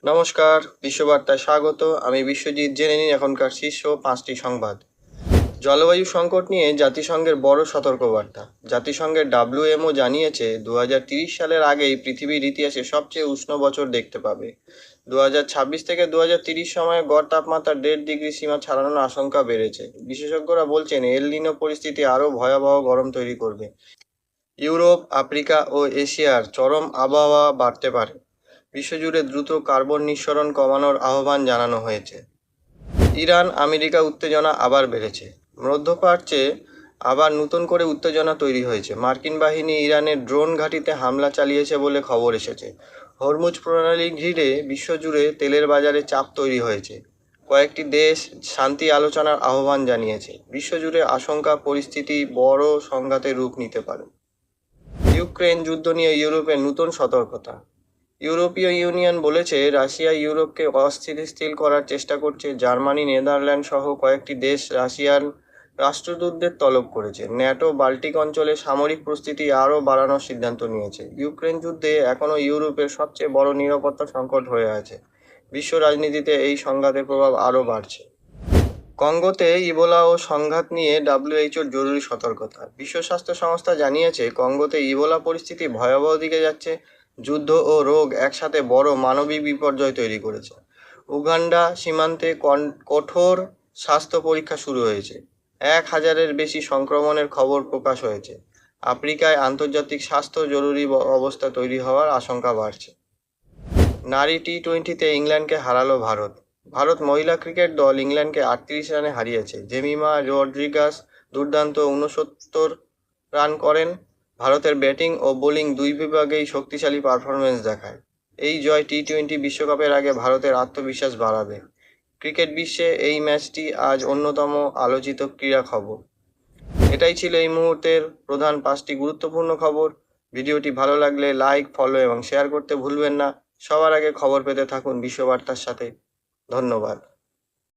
নমস্কার, বিশ্ববার্তায় স্বাগত। আমি বিশ্বজিৎ। জেনে নিন এখনকার শীর্ষ 5টি সংবাদ। জলবায়ু সংকট নিয়ে জাতিসংঘের বড় সতর্কবার্তা। জাতিসংঘের WMO জানিয়েছে 2030 সালের আগেই পৃথিবীর ইতিহাসে সবচেয়ে উষ্ণ বছর দেখতে পাবে। 2026 থেকে 2030 সময়ে গড় তাপমাত্রা 1.5 ডিগ্রি সীমা ছাড়ানোর আশঙ্কা বেড়েছে। বিশেষজ্ঞরা বলছেন এল নিনো পরিস্থিতি আরও ভয়াবহ গরম তৈরি করবে। ইউরোপ, আফ্রিকা ও এশিয়ার চরম আবহাওয়া বাড়তে পারে। বিশ্বজুড়ে দ্রুত কার্বন নিঃসরণ কমানোর আহ্বান জানানো হয়েছে। ইরান আমেরিকা উত্তেজনা আবার বেড়েছে। মধ্যপ্রাচ্যে আবার নতুন করে উত্তেজনা তৈরি হয়েছে। মার্কিন বাহিনী ইরানের ড্রোন ঘাঁটিতে হামলা চালিয়েছে বলে খবর এসেছে। হরমুজ প্রণালী ঘিরে বিশ্বজুড়ে তেলের বাজারে চাপ তৈরি হয়েছে। কয়েকটি দেশ শান্তি আলোচনার আহ্বান জানিয়েছে। বিশ্বজুড়ে আশঙ্কা পরিস্থিতি বড় সংঘাতের রূপ নিতে পারে। ইউক্রেন যুদ্ধ নিয়ে ইউরোপের নতুন সতর্কতা। ইউরোপীয় ইউনিয়ন বলেছে রাশিয়া ইউরোপকে অস্থিতিশীল করার চেষ্টা করছে। জার্মানি, নেদারল্যান্ড সহ কয়েকটি দেশ রাশিয়ান রাষ্ট্রদূতদের তলব করেছে। ন্যাটো বাল্টিক অঞ্চলে সামরিক প্রস্তুতি আরও বাড়ানোর সিদ্ধান্ত নিয়েছে। ইউক্রেন যুদ্ধে এখনও ইউরোপের সবচেয়ে বড় নিরাপত্তা সংকট হয়ে আছে। বিশ্ব রাজনীতিতে এই সংঘাতের প্রভাব আরও বাড়ছে। কঙ্গোতে ইবোলা ও সংঘাত নিয়ে WHO জরুরি সতর্কতা। বিশ্ব স্বাস্থ্য সংস্থা জানিয়েছে কঙ্গোতে ইবোলা পরিস্থিতি ভয়াবহ দিকে যাচ্ছে। যুদ্ধ ও রোগ একসাথে বড় মানবিক বিপর্যয় তৈরি করেছে। উগান্ডা সীমান্তে কঠোর স্বাস্থ্য পরীক্ষা শুরু হয়েছে। 1000-এর বেশি সংক্রমণের খবর প্রকাশ হয়েছে। আফ্রিকায় আন্তর্জাতিক স্বাস্থ্য জরুরি অবস্থা তৈরি হওয়ার আশঙ্কা বাড়ছে। নারী টি-20তে ইংল্যান্ডকে হারালো ভারত। ভারত মহিলা ক্রিকেট দল ইংল্যান্ডকে 38 রানে হারিয়েছে। জেমিমা রড্রিগাস দুর্দান্ত 69 রান করেন। ভারতের ব্যাটিং ও বোলিং দুই বিভাগেই শক্তিশালী পারফরমেন্স দেখায়। এই জয় টি-20 বিশ্বকাপের আগে ভারতের আত্মবিশ্বাস বাড়াবে। ক্রিকেট বিশ্বে এই ম্যাচটি আজ অন্যতম আলোচিত ক্রীড়া খবর। এটাই ছিল এই মুহূর্তের প্রধান 5টি গুরুত্বপূর্ণ খবর। ভিডিওটি ভালো লাগলে লাইক, ফলো এবং শেয়ার করতে ভুলবেন না। সবার আগে খবর পেতে থাকুন বিশ্ববার্তার সাথে। ধন্যবাদ।